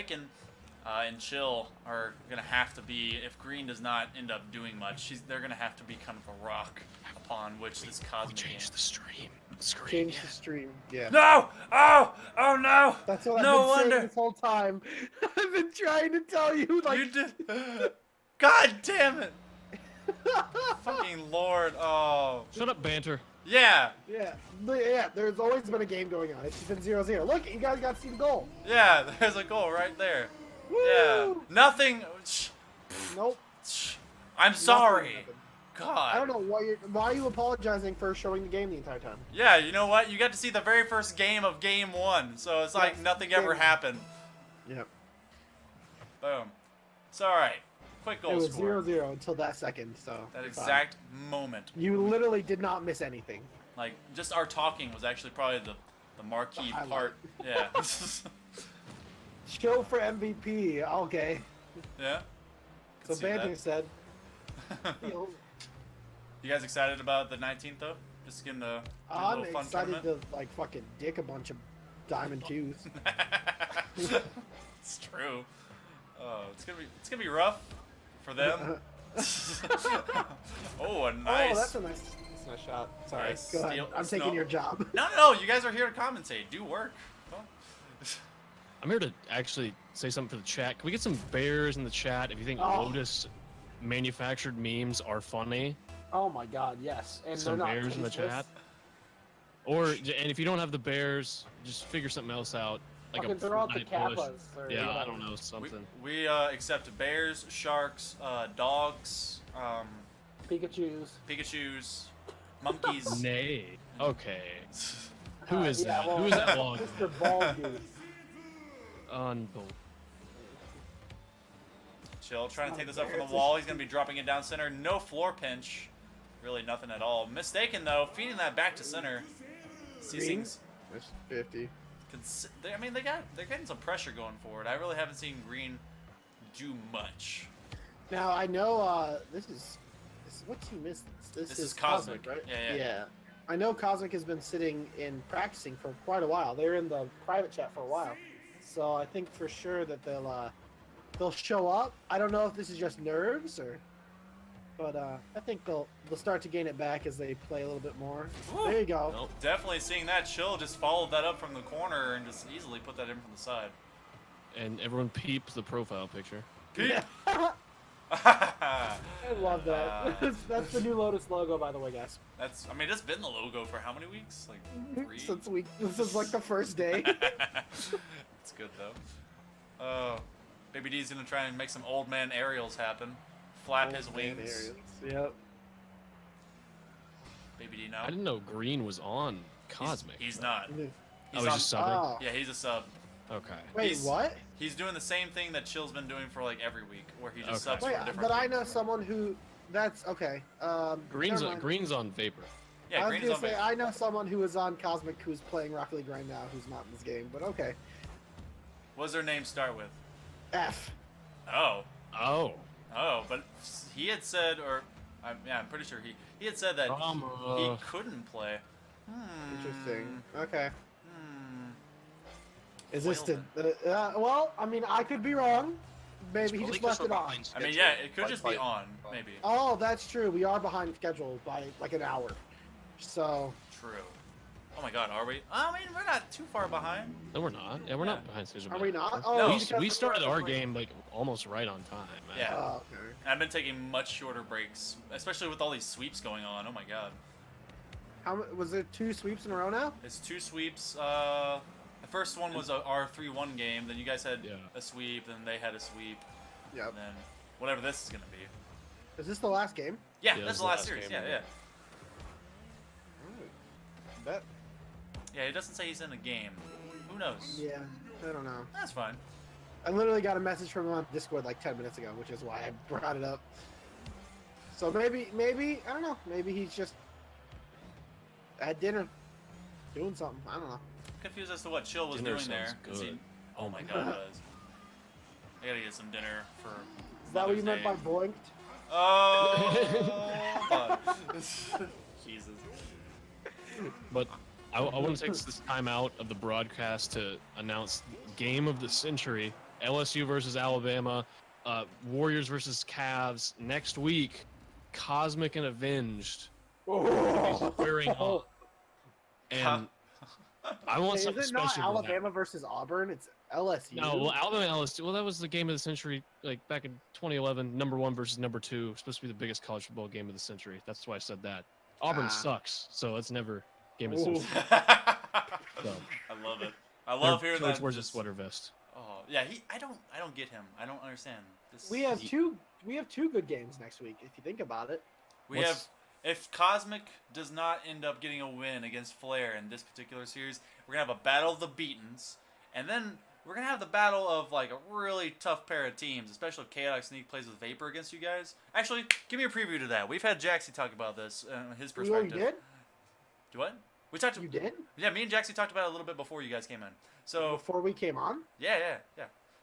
Mistaken and Chill are gonna have to be, if Green does not end up doing much, they're gonna have to be kind of a rock upon which this Cosmic Change the stream. Change the stream. Yeah. No! Oh no! That's what No I've been saying wonder. this whole time. I've been trying to tell you, like. You did. God damn it! Fucking Lord! Oh. Shut up, banter. Yeah. Yeah, there's always been a game going on. It's just been 0-0. Look, you guys got to see the goal. Yeah, there's a goal right there. Woo! Yeah. Nothing. Nope. I'm sorry. happened. God. I don't know why are you apologizing for showing the game the entire time? Yeah, you know what? You got to see the very first game of game 1, so it's like Yes, nothing game ever 1. happened. Yep. Boom. It's all right. Quick goal It was score. 0-0 until that second, so. That it's fine. exact moment. You literally did not miss anything. Like, just our talking was actually probably the marquee The highlight. part. Yeah. Chill for MVP. Okay. Yeah. So Could see that. Banter said. You guys excited about the 19th though? Just getting a I'm little fun excited tournament. to like fucking dick a bunch of diamond twos. It's true. Oh, it's gonna be rough for them. Oh, a nice. Oh, that's a nice shot. Sorry. Nice Go ahead. steal- I'm taking no. your job. No. You guys are here to commentate. Do work. Come on. I'm here to actually say something for the chat. Can we get some bears in the chat if you think Oh. Lotus manufactured memes are funny? Oh my god, yes. And Some they're not bears in the tasteless. chat. And if you don't have the bears, just figure something else out. Like Fucking a throw out the Fortnite push. kappas. Or Yeah, I whatever. don't know, something. We accept bears, sharks, dogs, Pikachu's, monkeys. Nay. Okay. Who is yeah, that? well, Who is that long? Mr. Ball Goose. Unbelievable. Chill, trying to take this up from the wall. He's going to be dropping it down center. No floor pinch. Really nothing at all. Mistaken, though. Feeding that back to center. Ceasing's... That's 50. I mean, they're getting some pressure going forward. I really haven't seen Green do much. Now, I know this is what team is this? This is Cosmic, right? Yeah. I know Cosmic has been sitting in practicing for quite a while. They're in the private chat for a while. So I think for sure that they'll show up. I don't know if this is just nerves but I think they'll start to gain it back as they play a little bit more. Woo. There you go. Nope. Definitely seeing that. Chill just followed that up from the corner and just easily put that in from the side. And everyone peeps the profile picture. Yeah. I love that. That's the new Lotus logo, by the way, guys. I mean, it's been the logo for how many weeks? Like 3? This is like the first day. It's good though. Oh, BabyD's gonna try and make some old man aerials happen. Flap his wings. Yep. BabyD now. I didn't know Green was on Cosmic. He's not. Oh, He's he's on, just subbing? Oh. Yeah, he's a sub. Okay. Wait, He's- what? He's doing the same thing that Chill's been doing for like every week, where he just Okay. subs Wait, for a different but I team. know someone who. That's okay. Green's never mind. Green's on Vapor. Yeah, I was Green's gonna on say base. I know someone who is on Cosmic who's playing Rocket League right now who's not in this game, but okay. What does their name start with? F. Oh. Oh. Oh, but he had said, or I'm pretty sure he had said that he couldn't play. Interesting. Okay. Hmm. Is this the? Well, I mean, I could be wrong. Maybe he just left it on. I mean, yeah, it could just be on, maybe. Oh, that's true. We are behind schedule by like an hour. So. True. Oh my God, are we? I mean, we're not too far behind. No, we're not. Yeah, we're not behind schedule. Are we not? No. Oh, We, because we started our we're- game like almost right on time. Man. Yeah. Oh, okay. I've been taking much shorter breaks, especially with all these sweeps going on. Oh my God. Was there 2 sweeps in a row now? It's 2 sweeps. The first one was our 3-1 game. Then you guys had a sweep, and they had a sweep. Yep. And then whatever this is gonna be. Is this the last game? Yeah, Yeah, that's this the is last series. game, Yeah, yeah. Bet. Yeah, he doesn't say he's in a game. Who knows? Yeah, I don't know. That's fine. I literally got a message from him on Discord like 10 minutes ago, which is why I brought it up. So maybe, I don't know. Maybe he's just at dinner doing something. I don't know. Confused as to what Chill was Dinner doing there. sounds 'cause good. Oh my God, it does. I gotta get some dinner for. Is that what you Mother's meant by Day. boinked? Oh. Jesus. But I want to take this time out of the broadcast to announce game of the century LSU versus Alabama, Warriors versus Cavs. Next week, Cosmic and Avenged squaring off. And I want Is something it not special. Alabama versus Auburn? It's LSU. No, well, Alabama and LSU. Well, that was the game of the century, like back in 2011. #1 versus #2. Supposed to be the biggest college football game of the century. That's why I said that. Auburn sucks, so it's never game of the century. So, I love it. I love hearing that. George wears a sweater vest. Oh yeah, I don't get him. I don't understand. We have two good games next week if you think about it. If Cosmic does not end up getting a win against Flair in this particular series, we're gonna have a battle of the beatens, and then we're gonna have the battle of like a really tough pair of teams, especially if Chaotic Sneak plays with Vapor against you guys. Actually, give me a preview to that. We've had Jaxie talk about this, his perspective. You did? Do what? We talked. You did? Yeah, me and Jaxie talked about it a little bit before you guys came in. So before we came on? Yeah.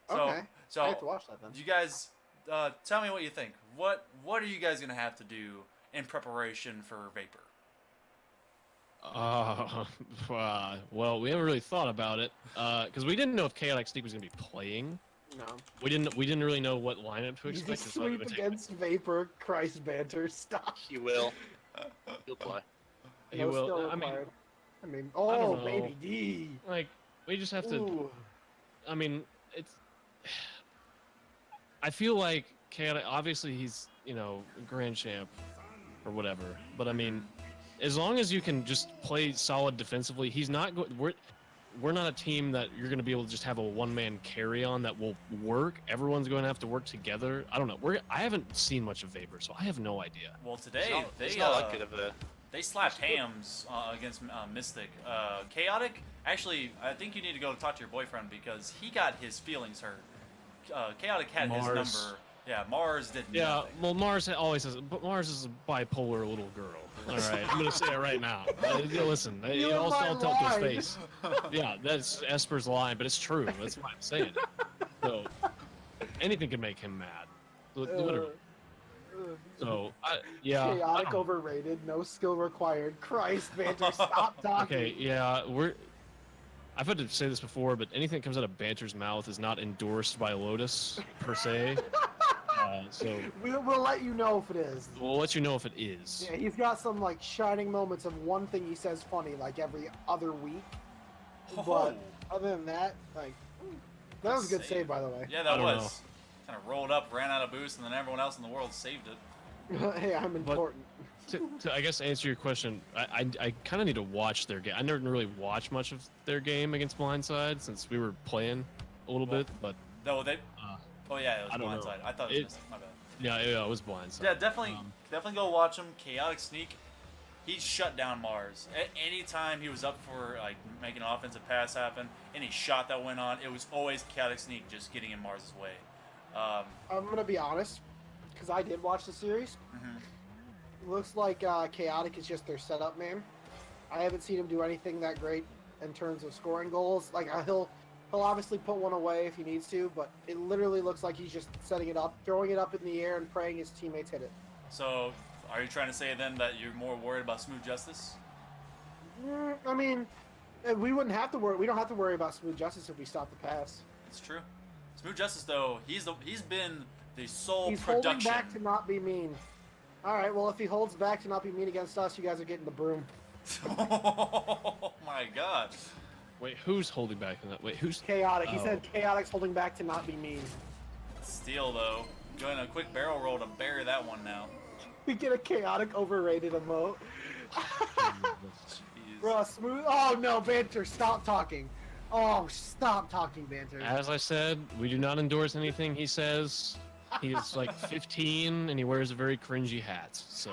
So, okay. So I have to watch that then. You guys, tell me what you think. What are you guys gonna have to do in preparation for Vapor? Well, we haven't really thought about it because we didn't know if Chaotic Sneak was gonna be playing. No. We didn't really know what lineup to You expect. just sweep against Vapor. Christ, Banter, stop. He will. He'll play. He will. skill I mean, required. I Oh, don't know. BabyD. like we just have to. Ooh. I mean, it's. I feel like Chaotic. Obviously, he's grand champ or whatever. But I mean, as long as you can just play solid defensively, he's not going. We're not a team that you're going to be able to just have a one-man carry on that will work. Everyone's going to have to work together. I don't know. I haven't seen much of Vapor, so I have no idea. Well, today they slapped hams against Mystic. Chaotic, actually, I think you need to go talk to your boyfriend because he got his feelings hurt. Chaotic had his number. Yeah, Mars did nothing. Well, Mars always says, but Mars is a bipolar little girl. All right, I'm gonna say it right now. Listen, I'll tell it to his face. Yeah, that's Esper's line, but it's true. That's why I'm saying it. So anything can make him mad. Literally. So Chaotic overrated. No skill required. Christ, Banter, stop talking. Okay, yeah, I've had to say this before, but anything that comes out of Banter's mouth is not endorsed by Lotus per se. So we'll let you know if it is. We'll let you know if it is. Yeah, he's got some like shining moments of one thing he says funny like every other week. But other than that, like that was a good save by the way. Yeah, that was. Kind of rolled up, ran out of boost, and then everyone else in the world saved it. Hey, I'm important. To I guess answer your question, I kind of need to watch their game. I never really watched much of their game against Blindside since we were playing a little bit, but no, they. Oh yeah, it was Blindside. I thought it was Mystic. My bad. Yeah, it was Blindside. Yeah, definitely go watch him. Chaotic Sneak, he shut down Mars. At any time he was up for like making an offensive pass happen, any shot that went on, it was always Chaotic Sneak just getting in Mars's way. I'm gonna be honest, because I did watch the series. Mm-hmm. Looks like Chaotic is just their setup man. I haven't seen him do anything that great in terms of scoring goals. Like he'll obviously put one away if he needs to, but it literally looks like he's just setting it up, throwing it up in the air, and praying his teammates hit it. So, are you trying to say then that you're more worried about Smooth Justice? I mean, we wouldn't have to worry. We don't have to worry about Smooth Justice if we stop the pass. It's true. Smooth Justice though, he's been the sole He's production. holding back to not be mean. All right, well if he holds back to not be mean against us, you guys are getting the broom. Oh my God. Wait, who's holding back on that? Wait, who's Chaotic? He said Chaotic's holding back to not be mean. Steal though, doing a quick barrel roll to bury that one now. We get a Chaotic overrated emote. Jeez. Bro, Smooth. Oh no, Banter, stop talking. Oh, stop talking, Banter. As I said, we do not endorse anything he says. He's like 15 and he wears a very cringy hat. So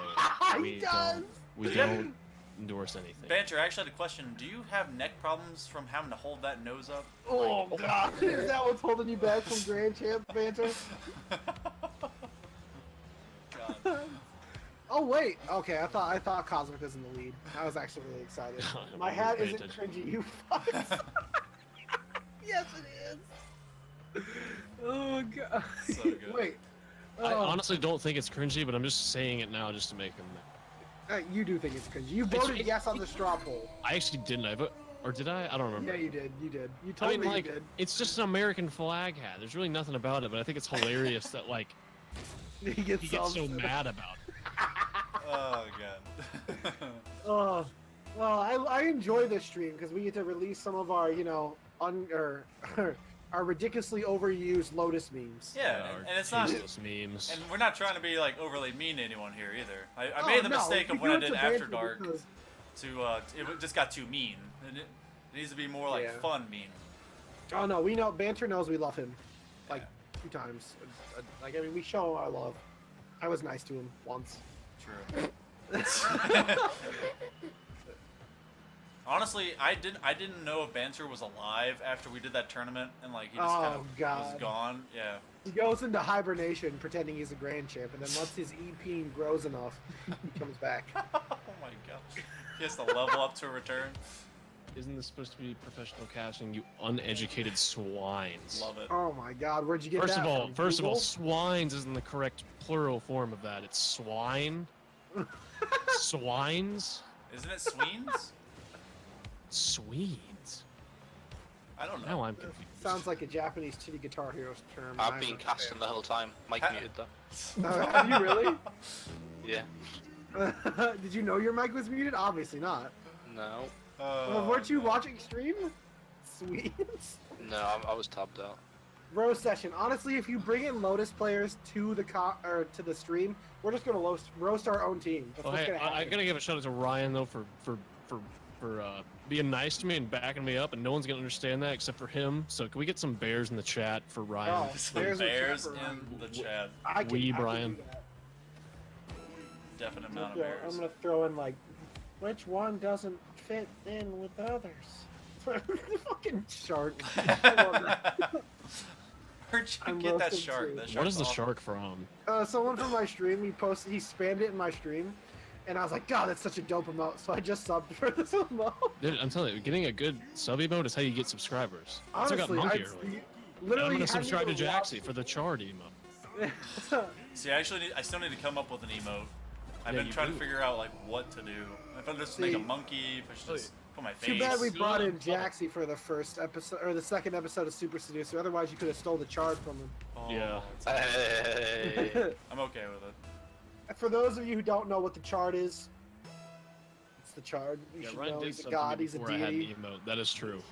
he does. We don't endorse anything. Banter, I actually had a question. Do you have neck problems from having to hold that nose up? Oh God, is that what's holding you back from Grand Champ, Banter? God. Oh wait, okay. I thought Cosmic was in the lead. I was actually really excited. My hat isn't cringy, you fucks. Yes, it is. Oh God. So good. Wait. I honestly don't think it's cringy, but I'm just saying it now just to make him. You do think it's cringy. You voted yes on the straw poll. I actually didn't. Or did I? I don't remember. Yeah, you did. You did. You I told mean, me like, you did. it's just an American flag hat. There's really nothing about it, but I think it's hilarious that, like, He gets he gets so upset. mad about it. Oh god. Oh, well, I enjoy this stream because we get to release some of our, you know, our ridiculously overused Lotus memes. Yeah, Our and it's not. tasteless memes. And we're not trying to be like overly mean to anyone here either. I Oh, made the no, mistake we of when I do it did to After banter Dark because- it just got too mean. And it needs to be more like Yeah. fun mean. Oh no, we know Banter knows we love him, like 2 times. Like I mean, we show him our love. I was nice to him once. True. Honestly, I didn't know if Banter was alive after we did that tournament, and like he just kind Oh, of was God. gone. Yeah. He goes into hibernation, pretending he's a grand champ, and then once his EP grows enough, he comes back. Oh my gosh. He has to level up to return. Isn't this supposed to be professional casting, you uneducated swines? Love it. Oh my God, where'd you get First that of all, from? first of all, Google? swines isn't the correct plural form of that. It's swine. Swines. Isn't it Sweens? Swedes. I don't know. Now I'm confused. Sounds like a Japanese titty guitar hero's term. I've been casting the whole time. Mike Ha- muted though. Have you really? Yeah. Did you know your mic was muted? Obviously not. No. Well, weren't you God. watching stream? Sweet. No, I was tabbed out. Roast session. Honestly, if you bring in Lotus players to the to the stream, we're just gonna roast our own team. That's Oh, what's hey, gonna happen. I gotta give a shout out to Ryan though for being nice to me and backing me up, and no one's gonna understand that except for him. So can we get some bears in the chat for Ryan? Oh, Some Bears bears in the chat for Ryan. in the chat. I can, Wee I can Brian. do that. Definite I'm amount of gonna bears. I'm gonna throw in like, which one doesn't fit in with others? Fucking shark. Where'd you I'm get that roasted shark? too. That What is shark's the awesome. shark from? Someone from my stream, he spammed it in my stream, and I was like, God, that's such a dope emote. So I just subbed for this emote. Dude, I'm telling you, getting a good sub emote is how you get subscribers. That's what got Honestly, Monkey I earlier. And literally I'm gonna hadn't subscribe to even Jaxie for the chard emote. watched- See, I still need to come up with an emote. I've Yeah, been you trying do. to figure out like what to do. If I just make a See- monkey, if I should just put my face. Too bad we Face. brought in Yeah. Jaxie for the first episode or the second episode of Super Seducer. Otherwise, you could have stole the chard from him. Oh, Yeah. Hey. I'm okay with it. For those of you who don't know what the chard is, it's the chard. You Yeah, should Ryan know did he's a something god. He's a before I had an deity. emote. That is true.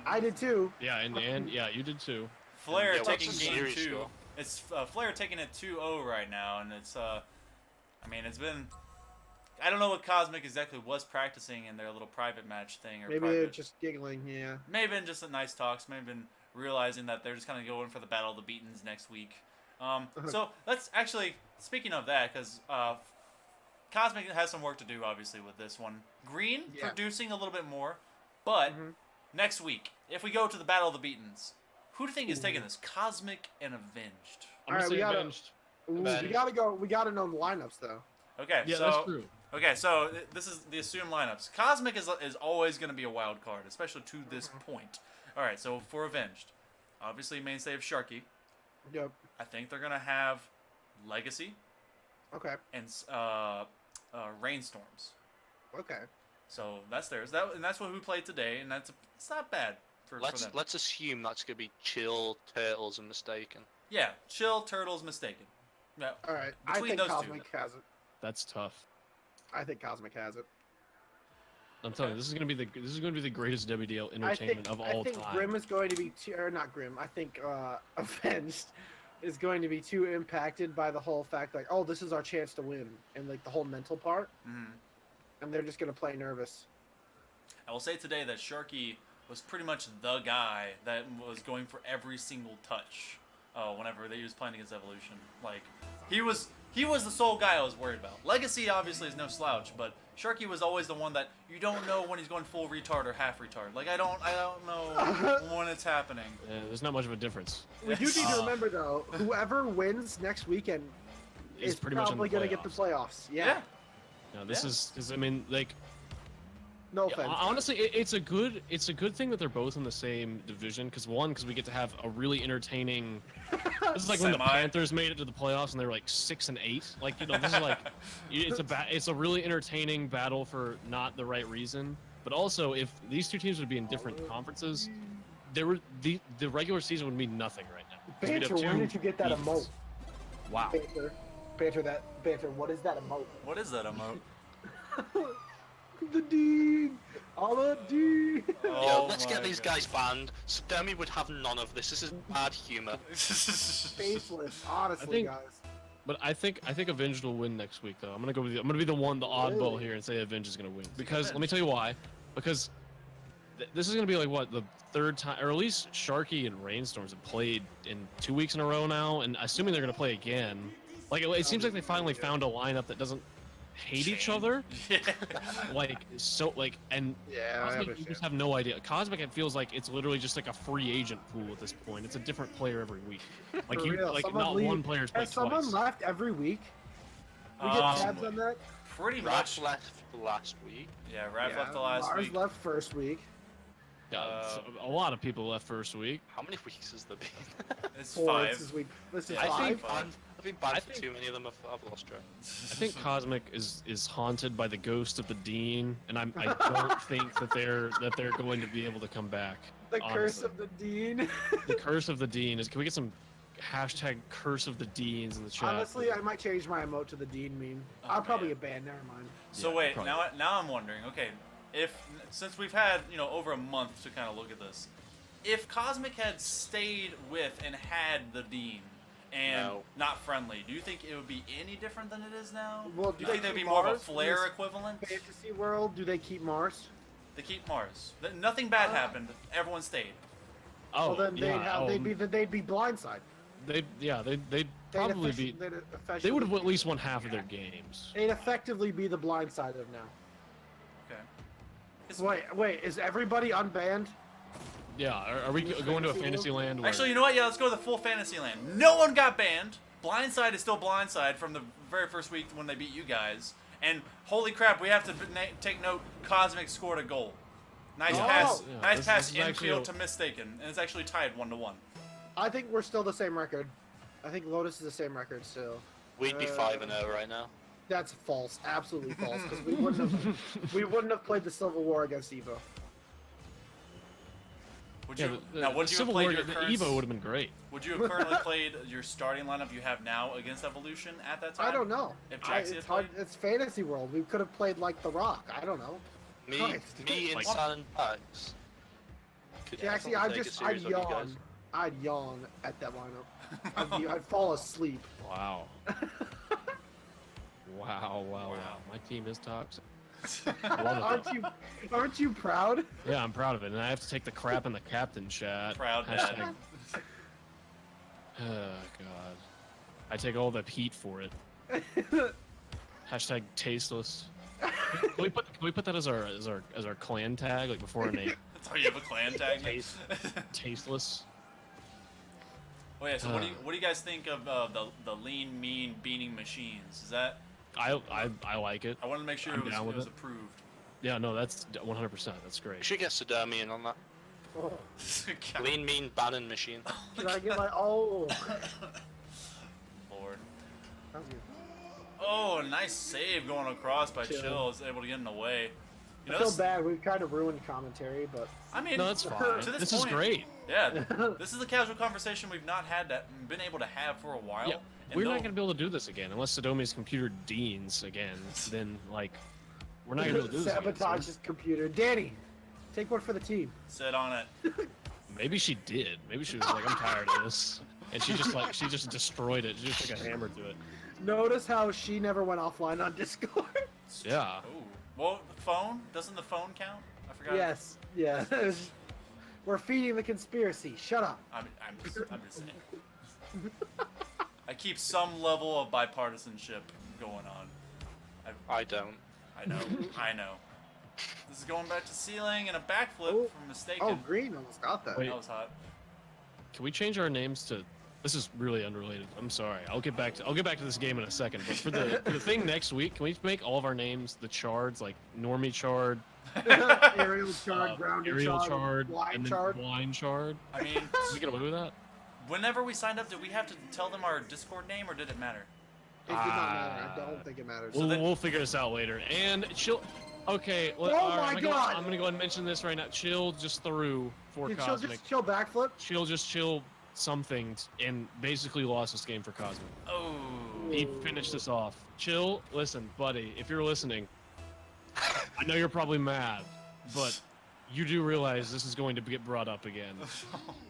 I did too. Yeah, and yeah, you did too. Flair Yeah, what's taking the game series 2. score? It's Flair taking it 2-0 right now, and it's I mean it's been. I don't know what Cosmic exactly was practicing in their little private match thing or Maybe private. they're just giggling. Yeah. Maybe been just a nice talks. Maybe been realizing that they're just kind of going for the Battle of the Beatens next week. So let's actually, speaking of that, because Cosmic has some work to do, obviously, with this one. Green Yeah. producing a little bit more, but Mhm. next week, if we go to the Battle of the Beatens, who do you think is taking this? Cosmic and Avenged. I'm All gonna right, say we gotta- Avenged. Ooh, Then- we gotta go. We gotta know the lineups though. Okay, Yeah, so that's true. okay, so this is the assumed lineups. Cosmic is always going to be a wild card, especially to this point. All right, so for Avenged, obviously mainstay of Sharky. Yep. I think they're gonna have Legacy Okay. and Rainstorms. Okay. So that's theirs. And that's what we played today, and it's not bad for them. Let's assume that's gonna be Chill, Turtles, and Mistaken. Yeah, Chill, Turtles, Mistaken. Yeah, All right. I Between think those two. Cosmic has it. That's tough. I think Cosmic has it. I'm telling you, this is gonna be the greatest WDL entertainment of all I think time. Grim is going to be or not Grim. I think Avenged is going to be too impacted by the whole fact like, oh, this is our chance to win, and like the whole mental part, mhm. and they're just gonna play nervous. I will say today that Sharky was pretty much the guy that was going for every single touch. Whenever he was playing against Evolution, like he was the sole guy I was worried about. Legacy obviously is no slouch, but Sharky was always the one that you don't know when he's going full retard or half retard. Like I don't know when it's happening. There's not much of a difference. We do need to Uh, remember though, whoever wins next weekend It's is pretty much in probably the gonna get the playoffs. Yeah. No, this Yeah. is I mean, like, No yeah, offense. honestly, it's a good thing that they're both in the same division. Because we get to have a really entertaining. This is like when the Semi. Panthers made it to the playoffs and they were like 6-8. Like, this is like, it's a really entertaining battle for not the right reason. But also, if these two teams would be in different conferences, the regular season would mean nothing right now. 'Cause we'd have Banter, where two did you get that teams. emote? Wow. Banter, what is that emote? What is that emote? The Dean! Allah Dean! Yo, let's my get these God. guys banned. Sodomi would have none of this. This is bad humor. Faceless, honestly, think- guys. But I think Avenged will win next week though. I'm gonna be the oddball Really? here and say Avenged is gonna win. Because let me tell you why. Because this is gonna be like what, the third time, or at least Sharky and Rainstorms have played in 2 weeks in a row now, and assuming they're gonna play again. Like it seems like they finally found a lineup that doesn't hate each other. Yeah. And Yeah, Cosmic, you just have no idea. Cosmic, it feels like it's literally just like a free agent pool at this point. It's a different player every week. Like For you, real, like someone not leave- one player's played Has someone twice. left every week? We get tabs on that? Pretty Raph much. left last week. Yeah, Raph left the last Mars week. left first week. A lot of people left first week. How many weeks has there been? It's 4. 5. This is week. This is Yeah, I've I been 5. think- banned. I've been banned I for think- too many of them. I've lost track. I think Cosmic is haunted by the ghost of the Dean, and I don't think that they're going to be able to come back. The curse honestly. of the Dean. The curse of the Dean is. Can we get some hashtag curse of the Deans in the chat? Honestly, I might change my emote to the Dean meme. Oh, I'll probably man. get banned. Never mind. So Yeah, wait, probably. now I'm wondering. Okay, since we've had over a month to kind of look at this, if Cosmic had stayed with and had the Dean and No. not friendly, do you think it would be any different than it is now? Well, do you do think they there'd be keep more of a Mars? Flare Is- equivalent? Fantasy World, do they keep Mars? They keep Mars. Nothing bad happened. Everyone stayed. Oh, Well, then yeah, they'd be blindside. they'd probably be. They would have at least won half of their games. They'd effectively be the blind side of now. Okay. Wait, is everybody unbanned? Yeah, are we going to a fantasy land? Where, Actually, you know what? Yeah, let's go to the full fantasy land. No one got banned. Blindside is still Blindside from the very first week when they beat you guys. And holy crap, we have to take note. Cosmic scored a goal. Nice Oh. pass. Yeah, Nice this pass is actually infield a- to Mistaken, and it's actually tied 1-1. I think we're still the same record. I think Lotus is the same record still. We'd be 5-0 right now. That's false. Absolutely false. Because we wouldn't have played the Civil War against Evo. Would Yeah, you the now? Would you have Civil played War, your the current? Evo would have been great. Would you have currently played your starting lineup you have now against Evolution at that time? I don't know. If Jaxie had It's hard. played? It's Fantasy World. We could have played like The Rock. I don't know. Me, Christ. me, Like- Insan, and Pax. could Actually, definitely take a I'd series on you guys. yawn. I'd yawn at that lineup. I'd fall asleep. Wow. wow. My team is toxic. I love it, though. Aren't you proud? Yeah, I'm proud of it, and I have to take the crap in the captain chat. Proud Hashtag- dad. Oh god. I take all the heat for it. Hashtag tasteless. Can we put that as our clan tag, like before our name? That's how you have a clan tag. now? Tasteless. Oh yeah. So what do you guys think of the lean, mean beating machines? Is that? I like it. I wanted to make sure I'm it was, down with it. approved. Yeah, no, that's 100%. That's We great. should get Sodomi in on that. Oh, Lean, mean, banning machine. did I get my? Oh. Lord. That was good. Oh, a nice save going across by Chill. Chill. Is able to get in the way. You know, I feel this, bad. We've kind of ruined commentary, but I mean, No, that's fine. To This is point, great. Yeah, this is the casual conversation we've not had been able to have for a while. Yeah, and we're though- not gonna be able to do this again unless Sodomi's computer deans again. Then like, we're not gonna be able to do this. Again, sabotage so his computer. Danny, take one for the team. sit on it. maybe she did. Maybe she was like, I'm tired of this, and she just destroyed it. She just took a hammer to it. Notice how she never went offline on Discord. Yeah. Oh, well, the phone doesn't the phone count? I forgot. Yes, yeah. We're feeding the conspiracy. Shut up. I'm just saying. I keep some level of bipartisanship going on. I don't. I know. This is going back to ceiling and a backflip Oh. from Mistaken. Oh, Green almost got that. Wait. That was hot. Can we change our names to? This is really unrelated. I'm sorry. I'll get back to this game in a second. But for the thing next week, can we make all of our names the Chards, like Normie Chard, Aerial chard, grounded Ariel chard, Chard, blind and then chard. Blind Chard? I mean, Can we get away with that? whenever we signed up, did we have to tell them our Discord name, or did it matter? It did not matter. I don't think it matters. We'll, then- we'll figure this out later. And Okay, Oh my I'm God! gonna go ahead and mention this right now. Chill just threw for Did Chill Cosmic. just chill backflip? Chill something and basically lost this game for Cosmic. Oh. He finished this off. Chill, listen, buddy, if you're listening, I know you're probably mad, but you do realize this is going to get brought up again.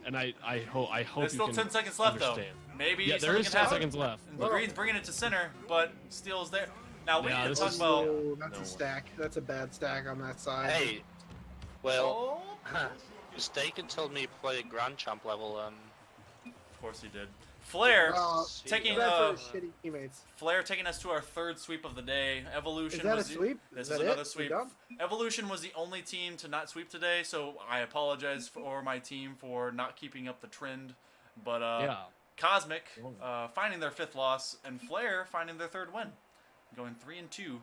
And I hope There's you still can 10 seconds left, understand. though. Maybe Yeah, there something is can 10 happen. seconds left. And the green's bringing it to center, but Steel's there. Now, we Yeah, need to this talk is- about... Oh, that's No. a stack. That's a bad stack on that side. Hey, well, Oh. Mistaken told me to play at Grand Champ level. Of course he did. Flair See, taking Too bad for shitty teammates. Flair taking us to our third sweep of the day. Evolution Is that a was the- sweep? This Is is that another it? sweep. We done? Evolution was the only team to not sweep today, so I apologize for my team for not keeping up the trend. But Yeah. Cosmic finding their 5th loss, and Flair finding their 3rd win, going 3-2.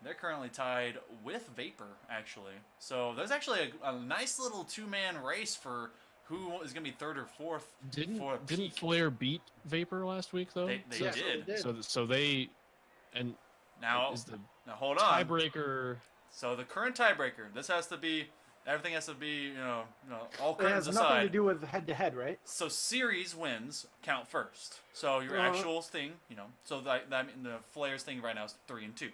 They're currently tied with Vapor, actually. So there's actually a nice little 2-man race for who is going to be 3rd or 4th. Didn't peak. Flair beat Vapor last week though? They Yes, did. they did. So they and Now, is the now hold on. tiebreaker. So the current tiebreaker. This has to be. Everything has to be. You know all It curtains has nothing to aside. do with head-to-head, right? So series wins count first. So your actual thing, so that the Flair's thing right now is 3-2.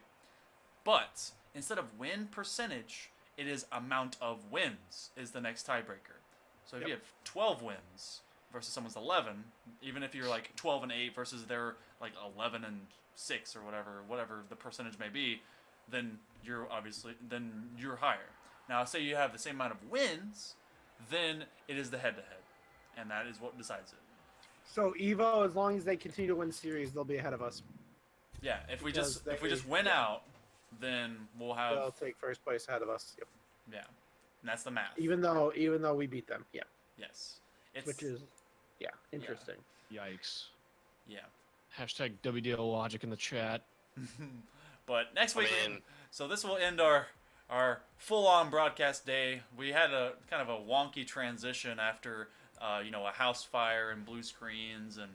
But instead of win percentage, it is amount of wins is the next tiebreaker. So if you have 12 wins versus someone's 11, even if you're like 12-8 versus they're like 11-6 or whatever the percentage may be, then you're higher. Now, say you have the same amount of wins, then it is the head-to-head, and that is what decides it. So Evo, as long as they continue to win series, they'll be ahead of us. Yeah, if we Because just win out, then we'll have They'll take first place ahead of us. Yep. yeah, and that's the math. Even though we beat them. Yeah. Yes, it's Which is, interesting. Yikes. yeah. Hashtag WDL logic in the chat. But next week, I mean- so this will end our full-on broadcast day. We had a kind of a wonky transition after a house fire and blue screens and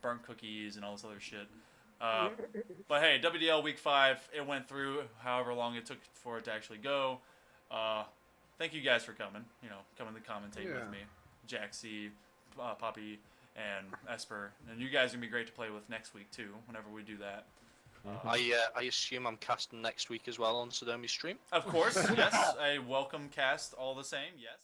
burnt cookies and all this other shit. But hey, WDL week 5, it went through however long it took for it to actually go. Thank you guys for coming. Coming to commentate with me, Jaxie, Poppy, and Esper, and you guys are gonna be great to play with next week too. Whenever we do that. I assume I'm casting next week as well on Sodomi's stream. Of course, yes, a welcome cast all the same. Yes.